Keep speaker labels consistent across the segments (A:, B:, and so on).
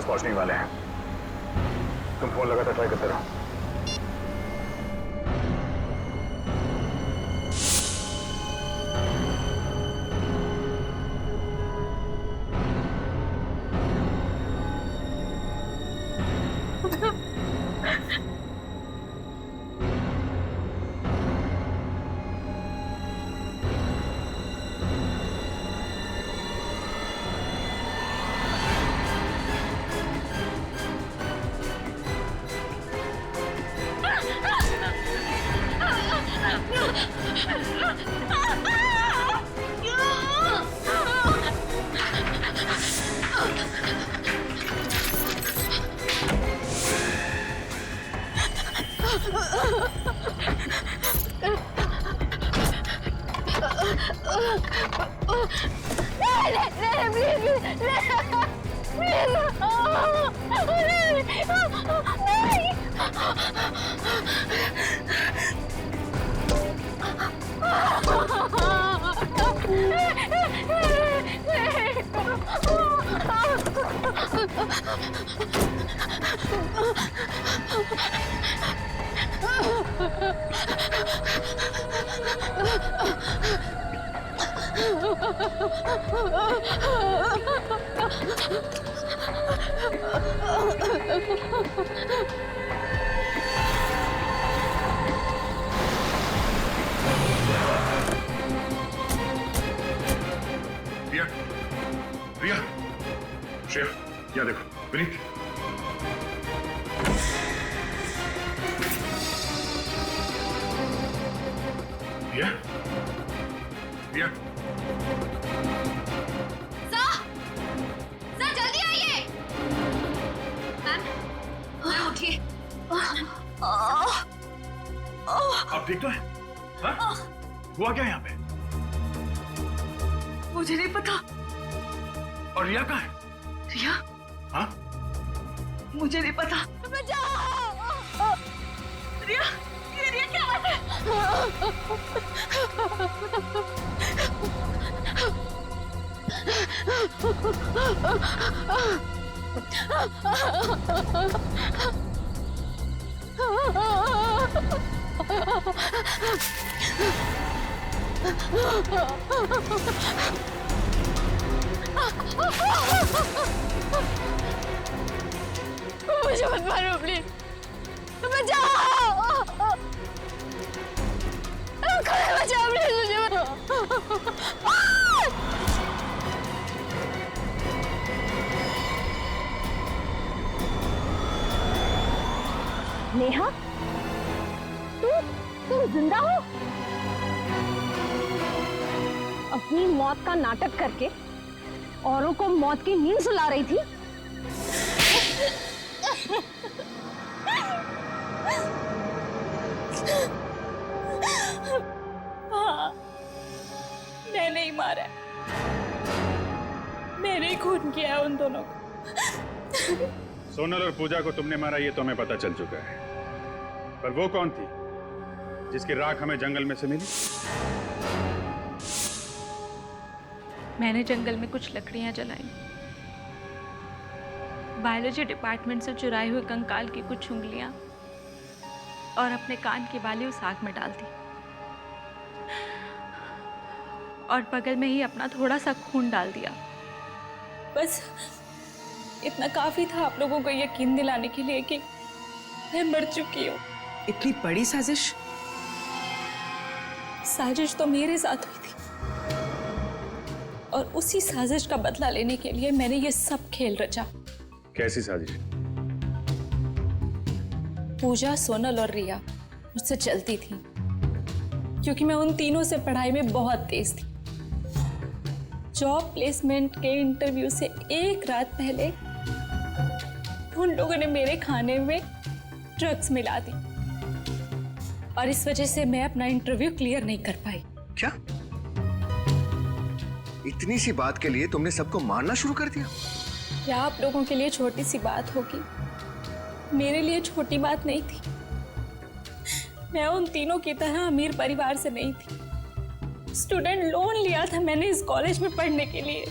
A: बस पहुंचने ही वाले हैं। तुम फोन लगातार ट्राई करते रहो। रिया, रिया, श्रेया, यहाँ देखो, विनीत। रिया, रिया।
B: सर जल्दी आइए। मैम, उठिए।
A: आप ठीक तो है? हाँ? हुआ क्या यहाँ पे?
B: मुझे नहीं पता।
A: और रिया कहाँ है?
B: रिया?
A: हाँ?
B: मुझे नहीं पता। बचाओ! रिया, ये रिया क्या बात है? मुझे मत मारो प्लीज, बचाओ! बचाओ प्लीज, मुझे नेहा, तुम जिंदा हो? अपनी मौत का नाटक करके औरों को मौत की नींद सुला रही थी। हाँ, मैं नहीं मारा, मैंने ही खून किया उन दोनों को।
A: सोनल और पूजा को तुमने मारा ये तो हमें पता चल चुका है, पर वो कौन थी जिसकी राख हमें जंगल में से मिली?
C: मैंने जंगल में कुछ लकड़ियां जलाई, बायोलॉजी डिपार्टमेंट से चुराए हुए कंकाल की कुछ उंगलियां और अपने कान की बाली उस आग में डाल दी, और बगल में ही अपना थोड़ा सा खून डाल दिया।
B: बस इतना काफी था आप लोगों को यकीन दिलाने के लिए कि मैं मर चुकी हूँ।
D: इतनी बड़ी साजिश?
B: साजिश तो मेरे साथ हुई थी, और उसी साजिश का बदला लेने के लिए मैंने ये सब खेल रचा।
A: कैसी साजिश?
B: पूजा, सोनल और रिया मुझसे चलती थी, क्योंकि मैं उन तीनों से पढ़ाई में बहुत तेज थी। जॉब प्लेसमेंट के इंटरव्यू से एक रात पहले उन लोगों ने मेरे खाने में ड्रग्स मिला दी, और इस वजह से मैं अपना इंटरव्यू क्लियर नहीं कर पाई।
E: क्या? इतनी सी बात के लिए तुमने सबको मारना शुरू कर दिया?
B: क्या आप लोगों के लिए छोटी सी बात होगी, मेरे लिए छोटी बात नहीं थी। मैं उन तीनों की तरह अमीर परिवार से नहीं थी। स्टूडेंट लोन लिया था मैंने इस कॉलेज में पढ़ने के लिए।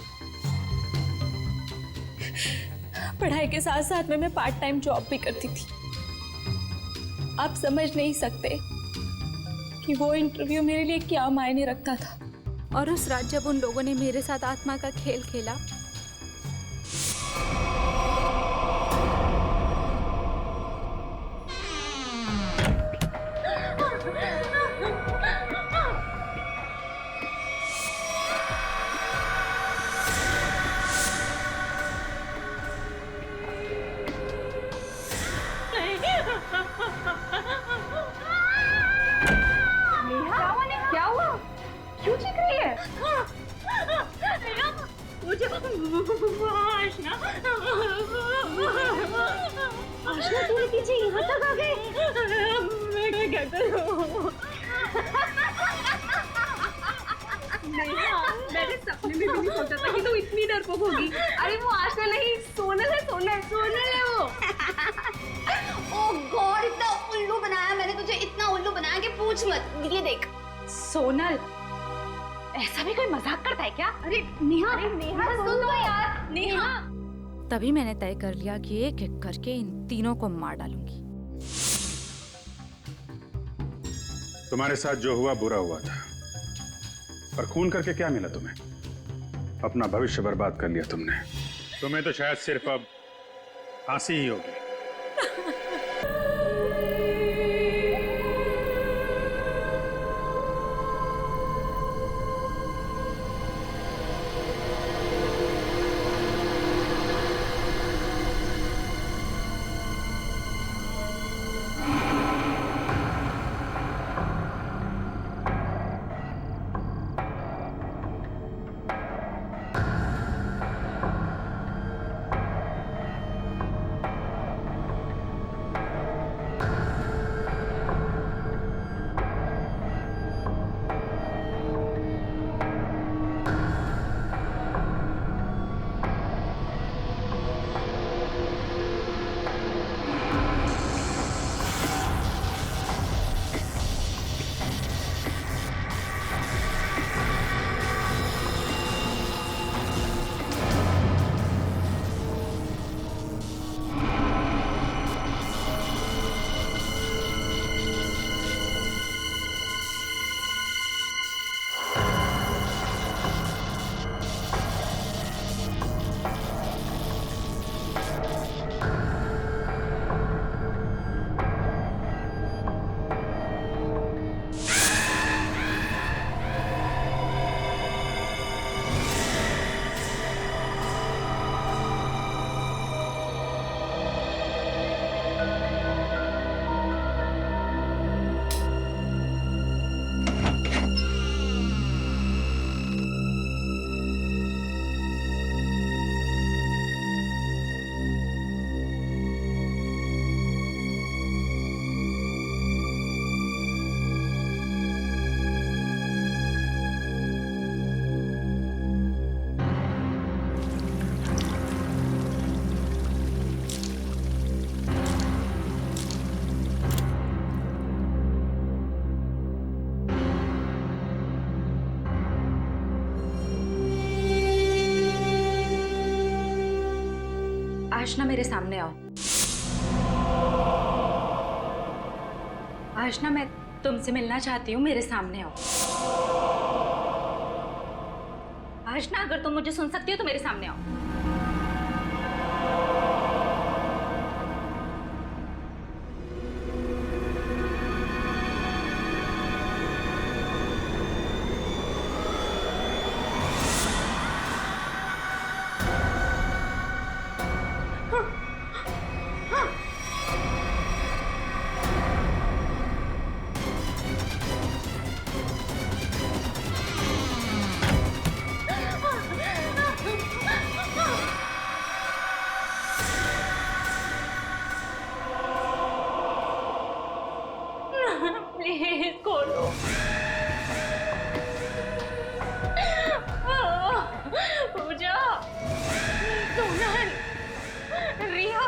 B: पढ़ाई के साथ साथ में मैं पार्ट टाइम जॉब भी करती थी। आप समझ नहीं सकते कि वो इंटरव्यू मेरे लिए क्या मायने रखता था।
C: और उस रात जब उन लोगों ने मेरे साथ आत्मा का खेल खेला,
D: क्या हुआ? क्यों चीख रही है? आशना तू पीछे यहाँ तक आ गई? मैं क्या करूँ? मैंने सपने में भी नहीं सोचा था कि तू इतनी डरपोक होगी। अरे वो आशना नहीं, सोनल है, सोनल है वो।
F: ओह गॉड, इतना उल्लू बनाया मैंने तुझे, इतना उल्लू बनाया कि पूछ मत। ये देख
D: सोनल, ऐसा भी कोई मजाक करता है क्या?
F: अरे नेहा सुन तो यार। नेहा
C: तभी मैंने तय कर लिया कि एक एक करके इन तीनों को मार डालूंगी।
A: तुम्हारे साथ जो हुआ बुरा हुआ था, पर खून करके क्या मिला तुम्हें? अपना भविष्य बर्बाद कर लिया तुमने। तुम्हें तो शायद सिर्फ अब फांसी ही होगी।
C: आशना मेरे सामने आओ। आशना मैं तुमसे मिलना चाहती हूँ, मेरे सामने आओ। आशना अगर तुम मुझे सुन सकती हो तो मेरे सामने आओ।
D: प्लीज खोलो। पूजा, सोनल, रिया।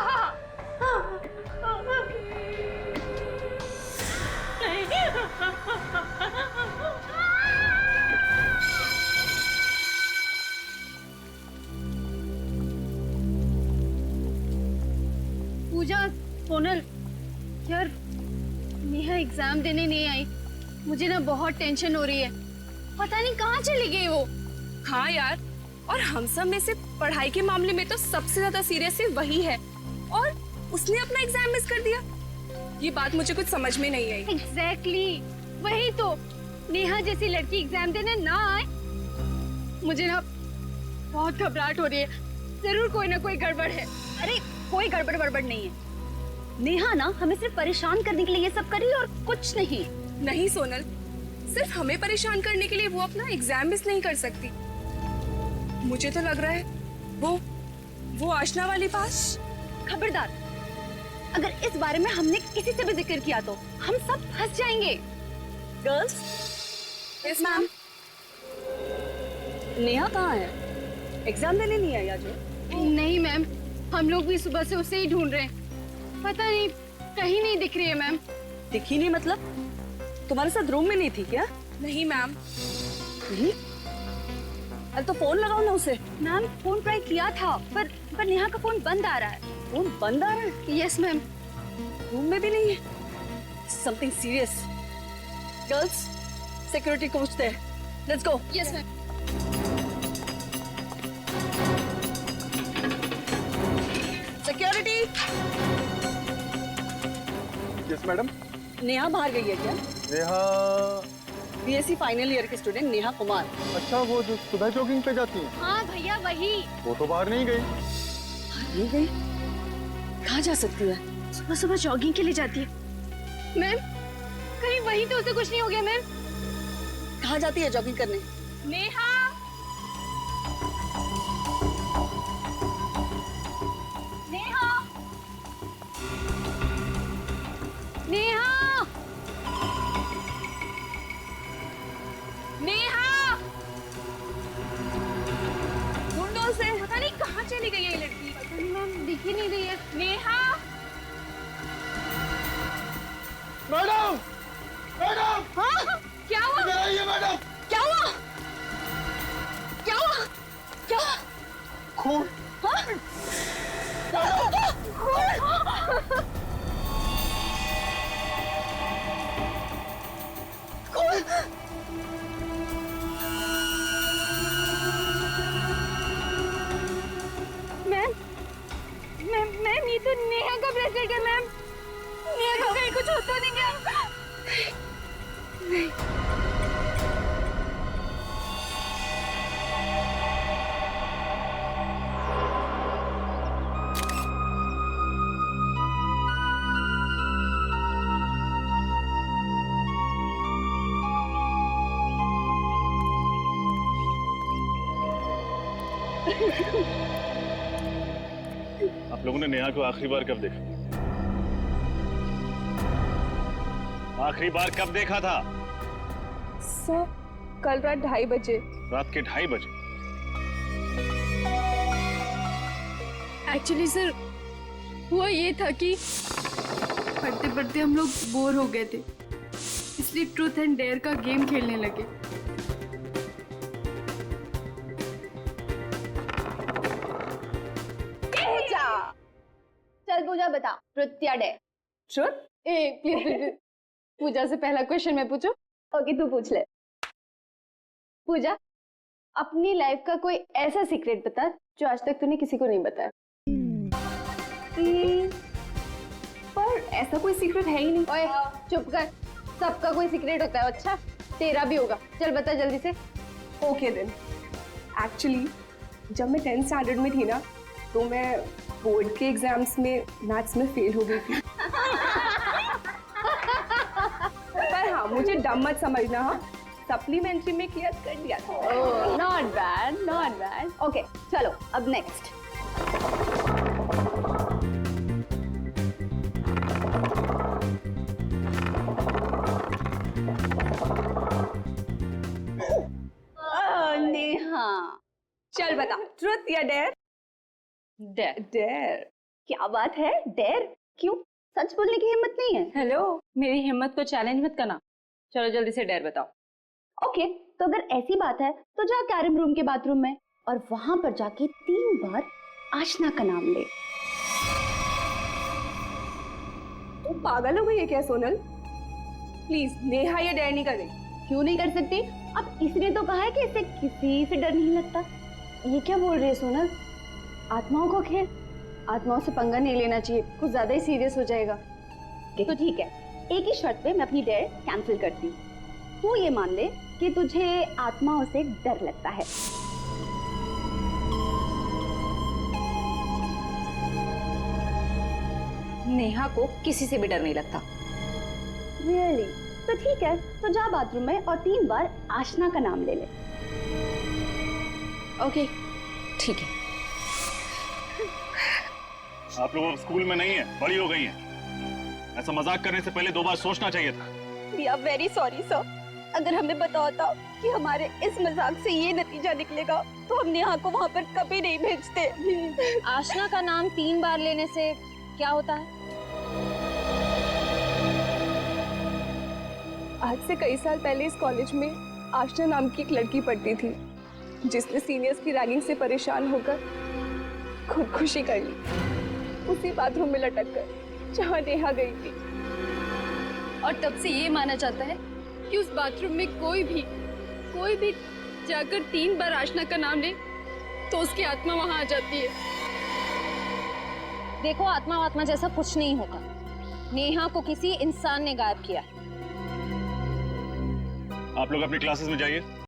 D: देने नहीं आई। मुझे ना बहुत टेंशन हो रही है, पता नहीं कहाँ चली गई वो।
G: हाँ यार, और हम सब में से पढ़ाई के मामले में तो सबसे ज्यादा सीरियस वही है, और उसने अपना एग्जाम मिस कर दिया। ये बात मुझे कुछ समझ में नहीं आई।
D: एग्जैक्टली वही तो, नेहा जैसी लड़की एग्जाम देने ना आए, मुझे ना बहुत घबराहट हो रही है। जरूर कोई ना कोई गड़बड़ है।
F: अरे कोई गड़बड़ वड़बड़ नहीं है, नेहा ना हमें सिर्फ परेशान करने के लिए ये सब कर रही है और कुछ नहीं।
G: नहीं सोनल, सिर्फ हमें परेशान करने के लिए वो अपना एग्जाम मिस नहीं कर सकती। मुझे तो लग रहा है वो आशना वाली पास।
F: खबरदार, अगर इस बारे में हमने किसी से भी जिक्र किया तो हम सब फंस जाएंगे। गर्ल्स।
G: Yes ma'am.
F: नेहा कहाँ है? एग्जाम देने नहीं आई आज?
D: नहीं मैम, हम लोग भी सुबह से उसे ही ढूंढ रहे हैं, पता नहीं कहीं नहीं दिख रही है मैम।
F: दिखी नहीं मतलब? तुम्हारे साथ रूम में नहीं थी क्या?
G: नहीं मैम।
F: नहीं? अरे तो फोन लगाओ ना उसे। मैम फोन ट्राई किया था, पर नेहा का फोन बंद आ रहा है। फोन बंद आ रहा है?
D: Yes ma'am.
F: रूम में भी नहीं है। Something serious. गर्ल्स, सिक्योरिटी को पूछते हैं। Let's go.
D: Yes ma'am.
F: Security.
E: Yes madam.
F: Neha बाहर गई है क्या?
E: नेहा?
F: बीएससी फाइनल ईयर की स्टूडेंट नेहा कुमार।
E: अच्छा, वो जो सुबह जॉगिंग पे जाती है?
D: हाँ भैया वही।
E: वो तो बाहर नहीं गई।
F: नहीं गई? कहाँ जा सकती है?
D: सुबह सुबह जॉगिंग के लिए जाती है। मैम कहीं वहीं तो उसे कुछ नहीं हो गया मैम?
F: कहाँ जाती है जॉगिंग करने?
G: नेहा।
D: नेहा, नेहा,
G: नेहा, ढूंढो उसे। पता नहीं कहाँ चली गई है ये लड़की।
D: पता नहीं मैम, दिख ही नहीं रही है।
G: नेहा।
E: मैडम! मैडम!
G: हाँ? क्या हुआ?
E: इधर आइए मैडम!
G: क्या हुआ? क्या हुआ? क्या हुआ?
E: खून!
D: मैम ये तो नेहा का ब्रेसलेट है मैम। नेहा को कहीं कुछ होता नहीं क्या? नहीं।
H: आप लोगों ने नेहा को आखिरी बार कब देखा? आखिरी बार कब देखा था?
G: सर, कल रात 2:30 बजे।
H: रात के 2:30 बजे?
D: एक्चुअली सर हुआ ये था कि पढ़ते पढ़ते हम लोग बोर हो गए थे, इसलिए ट्रूथ एंड डेयर का गेम खेलने लगे।
F: चल पूजा बता, ट्रुथ या डेयर?
D: ट्रुथ? प्लीज पूजा से पहला क्वेश्चन मैं पूछूं?
F: ओके तू पूछ ले।
D: पूजा, अपनी लाइफ का कोई ऐसा सीक्रेट बता जो आज तक तूने किसी को नहीं बताया।
F: पर ऐसा कोई सीक्रेट है ही नहीं।
D: ओए चुप कर, सबका कोई सीक्रेट होता है। अच्छा तेरा भी होगा, चल बता जल्दी से।
G: Okay then. एक्चुअली जब मैं 10th स्टैंडर्ड में थी ना, तो मैं बोर्ड के एग्जाम्स में मैथ्स में फेल हो गई थी। पर हाँ, मुझे डम मत समझना। हाँ, सप्लीमेंट्री में क्लियर कर दिया था।
F: Oh not bad, not bad. Okay चलो अब नेक्स्ट। नेहा
G: चल बता, ट्रुथ या डेयर?
F: डेयर।
G: डेयर।
F: क्या बात है, डेयर? क्यों, सच बोलने की हिम्मत नहीं है?
B: हेलो, मेरी हिम्मत को चैलेंज मत करना। चलो जल्दी से डेयर बताओ।
F: ओके तो अगर ऐसी बात है तो जा कैरम रूम के बाथरूम में और वहां पर जाके 3 बार आशना का नाम ले।
G: तू पागल हो गई है क्या सोनल? प्लीज नेहा ये डेयर नहीं करेगी।
F: क्यों नहीं कर सकती? अब इसने तो कहा है कि इसे किसी से डर नहीं लगता। ये क्या बोल रही है सोनल? आत्माओं को खेल, आत्माओं से पंगा नहीं लेना चाहिए, कुछ ज्यादा ही सीरियस हो जाएगा। तो ठीक है, एक ही शर्त पे मैं अपनी डेयर कैंसिल करती हूँ। तू ये मान ले कि तुझे आत्माओं से डर लगता है।
I: नेहा को किसी से भी डर नहीं लगता।
F: रियली? तो ठीक है, तो जा बाथरूम में और 3 बार आशना का नाम ले ले।
I: ओके ठीक है।
H: आप लोग अब स्कूल में नहीं है, बड़ी हो गई हैं। ऐसा मजाक करने से पहले 2 बार सोचना चाहिए था।
F: We are very sorry sir. अगर हमें पता होता कि हमारे इस मजाक से ये नतीजा निकलेगा तो हम नेहा को वहाँ पर कभी नहीं भेजते।
I: आशना का नाम 3 बार लेने से क्या होता है?
G: आज से कई साल पहले इस कॉलेज में आशना नाम की एक लड़की पढ़ती थी, जिसने सीनियर्स की रैगिंग से परेशान होकर खुदकुशी कर ली, उसी बाथरूम में लटक कर जहाँ नेहा गई थी।
D: और तब से ये माना जाता है कि उस बाथरूम में कोई भी जाकर 3 बार आशना का नाम ले तो उसकी आत्मा वहां आ जाती है।
I: देखो, आत्मा जैसा कुछ नहीं होता। नेहा को किसी इंसान ने गायब किया है।
H: आप लोग अपनी क्लासेस में जाइए।